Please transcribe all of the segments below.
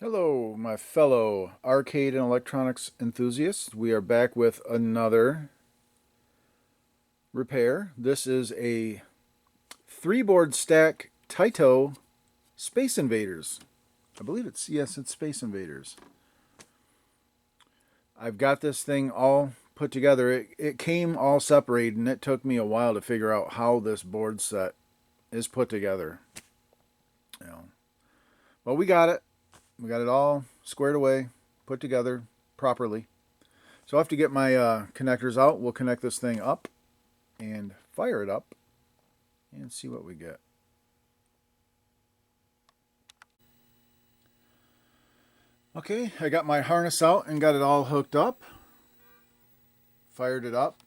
Hello, my fellow arcade and electronics enthusiasts. We are back with another repair. This is a 3-board stack Taito Space Invaders. I believe it's Space Invaders. I've got this thing all put together. It came all separated, and it took me a while to figure out how this board set is put together. You know, well, we got it. We got it all squared away, put together properly. So I'll have to get my connectors out. We'll connect this thing up and fire it up and see what we get. Okay, I got my harness out and got it all hooked up. Fired it up.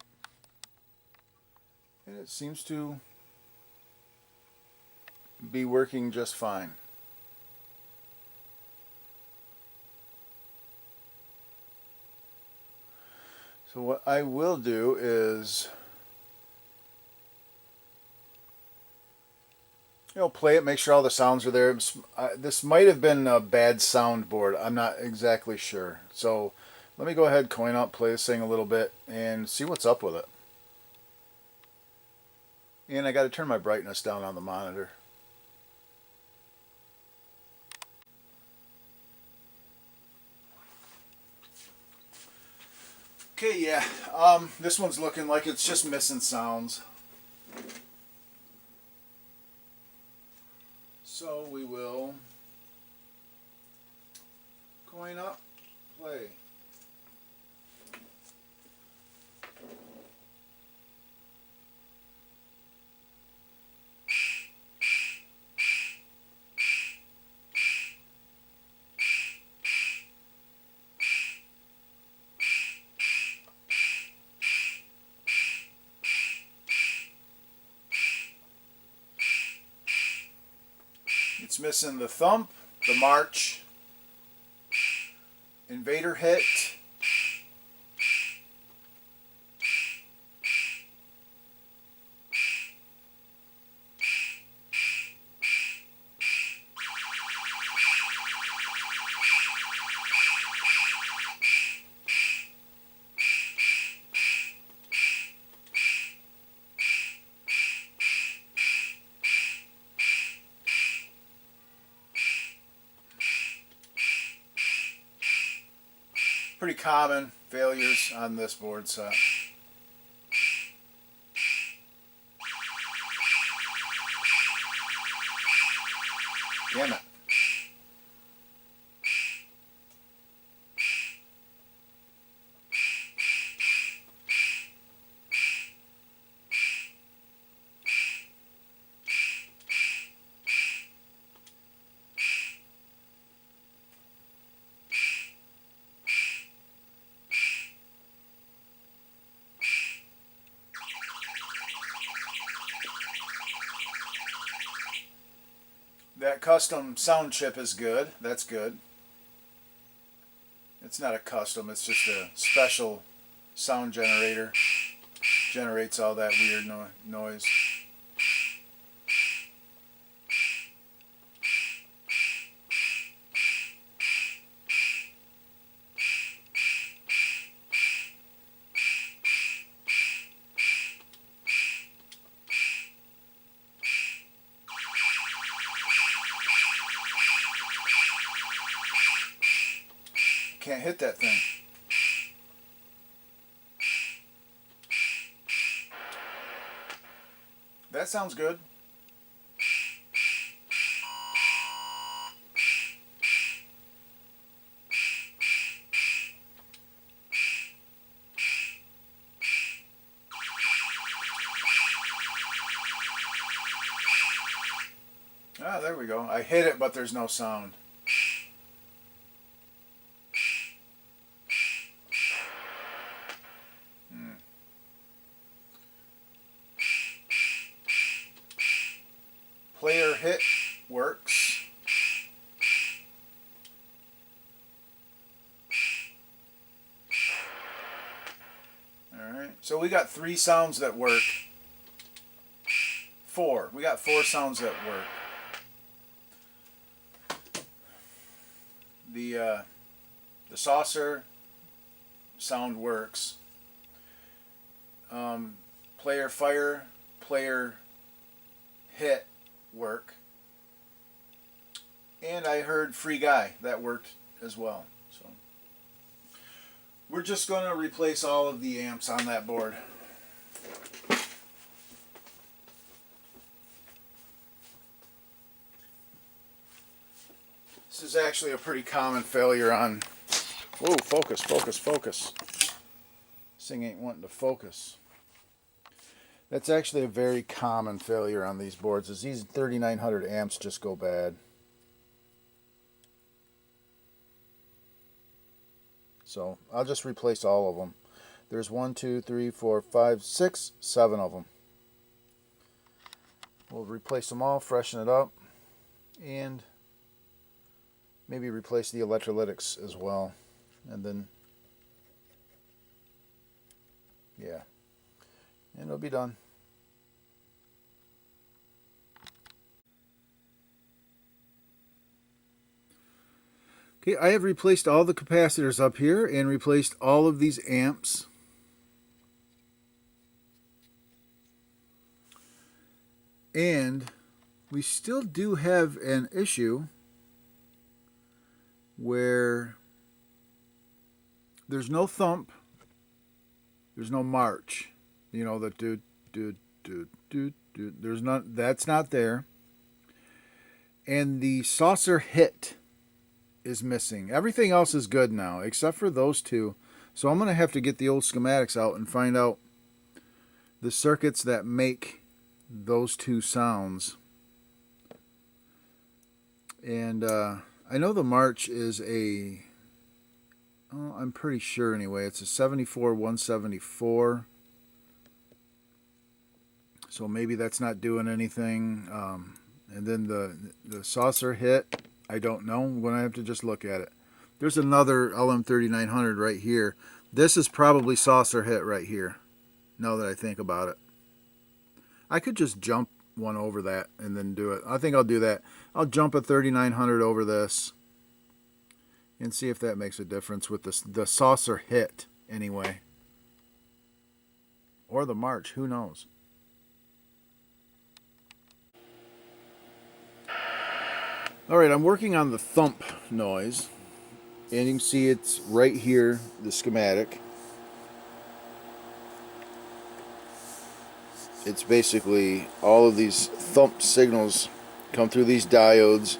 And it seems to be working just fine. So what I will do is play it, make sure all the sounds are there. This might have been a bad soundboard. I'm not exactly sure. So let me go ahead, coin up, play this thing a little bit, and see what's up with it. And I got to turn my brightness down on the monitor. Okay, yeah. This one's looking like it's just missing sounds. So we will coin up, play. It's missing the thump, the march, invader hit, pretty common failures on this board set. Damn it. That custom sound chip is good. That's good. It's not a custom, it's just a special sound generator. Generates all that weird noise. Can't hit that thing. That sounds good. Ah, there we go. I hit it, but there's no sound. Player hit works. Alright, so we got 3 sounds that work. 4. We got 4 sounds that work. the saucer sound works. Player fire, player hit work. And I heard free guy, that worked as well. So we're just going to replace all of the amps on that board. This is actually a pretty common failure on... Whoa, focus, focus, focus. This thing ain't wanting to focus. That's actually a very common failure on these boards, is these 3900 amps just go bad. So I'll just replace all of them. There's 1, 2, 3, 4, 5, 6, 7 of them. We'll replace them all, freshen it up, and maybe replace the electrolytics as well. And then, yeah, and it'll be done. Okay, I have replaced all the capacitors up here and replaced all of these amps. And we still do have an issue where there's no thump, there's no march. You know, the do do do do do. There's not. That's not there. And the saucer hit is missing. Everything else is good now, except for those two. So I'm going to have to get the old schematics out and find out the circuits that make those two sounds. And I know the march is a... Oh, I'm pretty sure anyway. It's a 74-174. So maybe that's not doing anything. And then the saucer hit, I don't know. I'm going to have to just look at it. There's another LM3900 right here. This is probably saucer hit right here, now that I think about it. I could just jump one over that and then do it. I think I'll do that. I'll jump a 3900 over this and see if that makes a difference with the saucer hit anyway. Or the march, who knows. Alright, I'm working on the thump noise. And you can see it's right here, the schematic. It's basically all of these thump signals come through these diodes,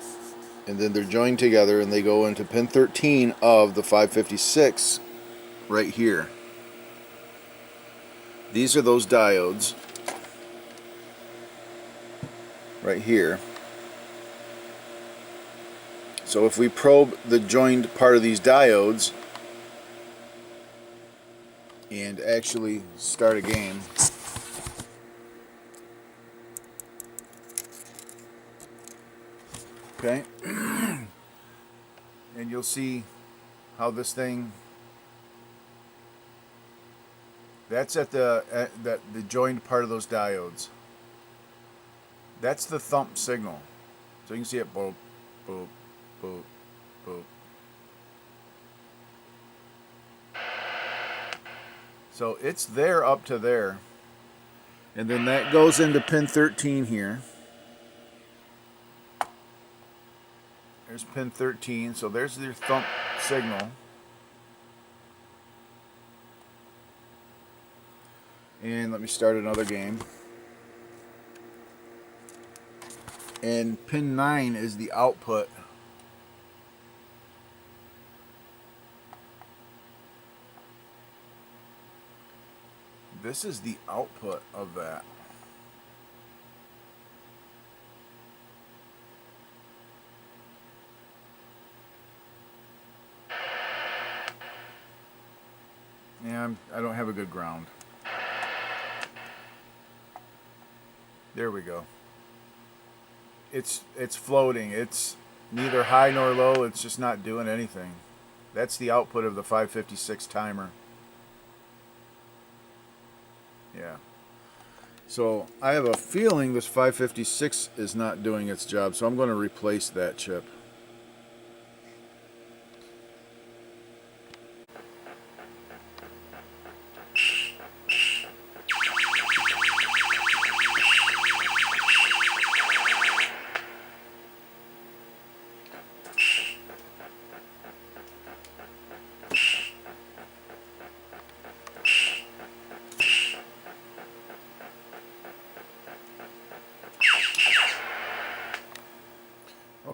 and then they're joined together and they go into pin 13 of the 556 right here. These are those diodes right here. So if we probe the joined part of these diodes and actually start a game, okay, and you'll see how this thing, that's at the joined part of those diodes. That's the thump signal. So you can see it boop, boop, boop, boop. So it's there up to there. And then that goes into pin 13 here. There's pin 13, so there's your thump signal. And let me start another game. And pin 9 is the output. This is the output of that. Yeah, I don't have a good ground. There we go. It's floating. It's neither high nor low. It's just not doing anything. That's the output of the 556 timer. Yeah. So I have a feeling this 556 is not doing its job, so I'm going to replace that chip.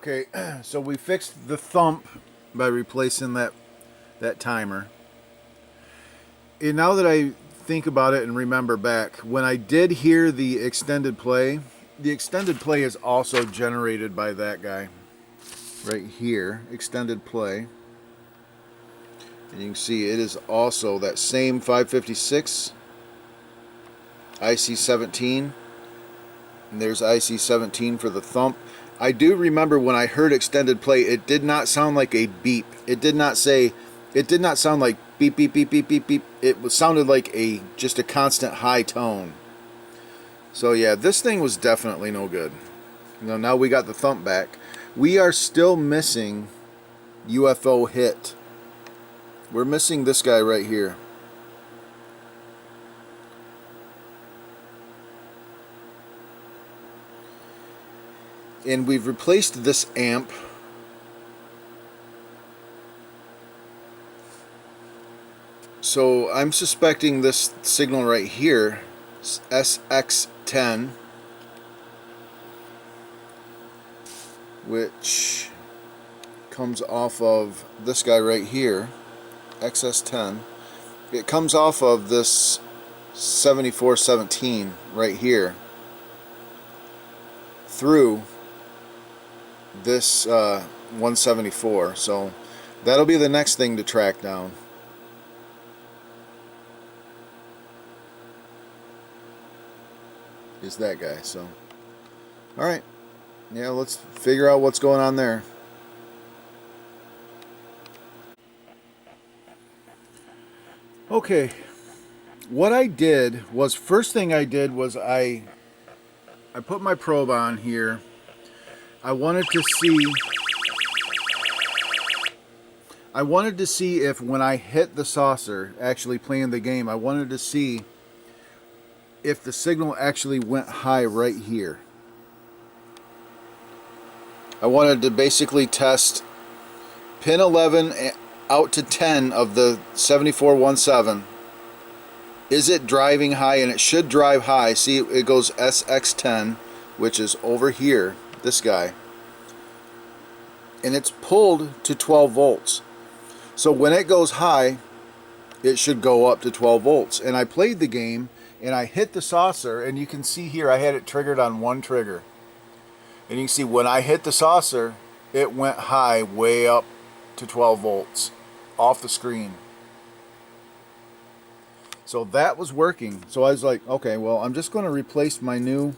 Okay, so we fixed the thump by replacing that timer. And now that I think about it and remember back, when I did hear the extended play is also generated by that guy right here, extended play. And you can see it is also that same 556 IC17. And there's IC17 for the thump. I do remember when I heard extended play, it did not sound like a beep. It did not sound like beep, beep, beep, beep, beep, beep. It sounded like just a constant high tone. So yeah, this thing was definitely no good. Now we got the thump back. We are still missing UFO hit. We're missing this guy right here. And we've replaced this amp. So I'm suspecting this signal right here, SX10, which comes off of this guy right here, XS10. It comes off of this 7417 right here through this 174. So that'll be the next thing to track down. Is that guy. So alright, yeah, let's figure out what's going on there. Okay, what I did was, first thing I did was I put my probe on here. I wanted to see if when I hit the saucer, actually playing the game, I wanted to see if the signal actually went high right here. I wanted to basically test pin 11 out to 10 of the 7417. Is it driving high? And it should drive high. See, it goes SX10, which is over here, this guy. And it's pulled to 12 volts. So when it goes high, it should go up to 12 volts. And I played the game, and I hit the saucer, and you can see here I had it triggered on one trigger. And you can see when I hit the saucer, it went high way up to 12 volts off the screen. So that was working. So I was like, okay, well, I'm just going to replace my new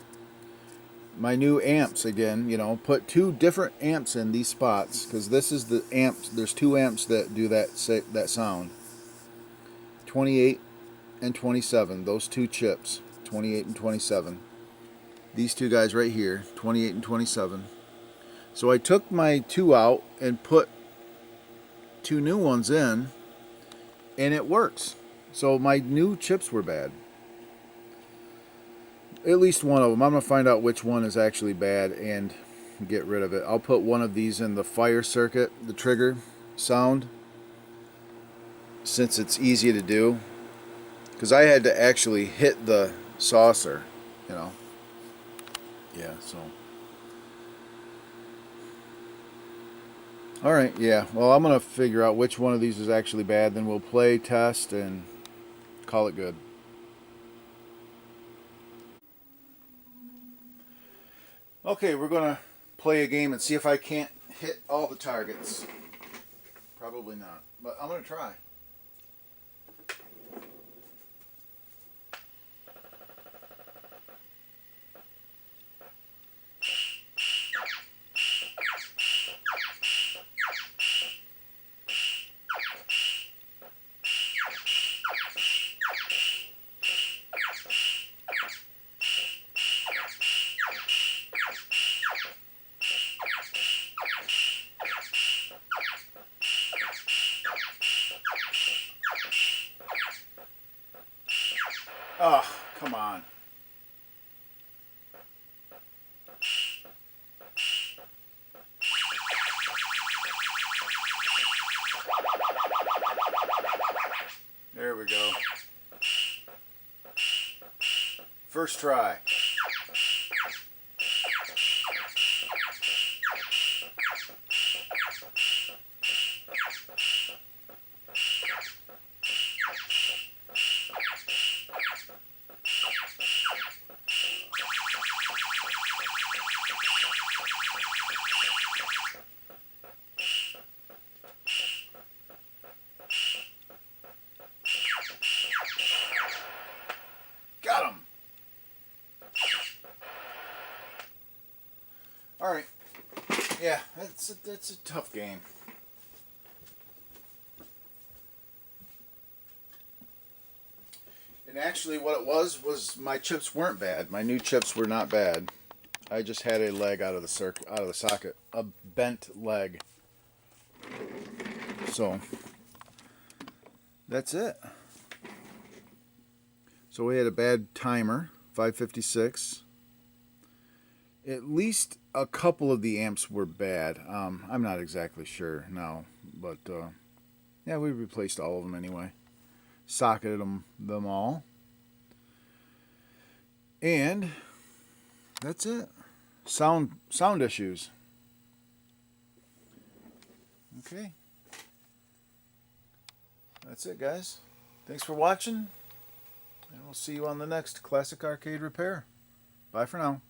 amps again, you know, put two different amps in these spots, because this is the amps. There's two amps that do that sound. 28 and 27, those two chips, 28 and 27. These two guys right here, 28 and 27. So I took my two out and put two new ones in, and it works. So my new chips were bad. At least one of them. I'm going to find out which one is actually bad and get rid of it. I'll put one of these in the fire circuit, the trigger sound, since it's easy to do. Because I had to actually hit the saucer, you know. Yeah, so. Alright, yeah. Well, I'm going to figure out which one of these is actually bad. Then we'll play, test, and call it good. Okay, we're going to play a game and see if I can't hit all the targets. Probably not, but I'm going to try. Oh, come on. There we go. First try. That's a tough game. And actually, what it was my chips weren't bad. My new chips were not bad. I just had a leg out of the socket, a bent leg. So that's it. So we had a bad timer, 556. At least a couple of the amps were bad. I'm not exactly sure now, but yeah, we replaced all of them anyway. Socketed them all. And that's it. Sound issues. Okay. That's it, guys. Thanks for watching, and we'll see you on the next Classic Arcade Repair. Bye for now.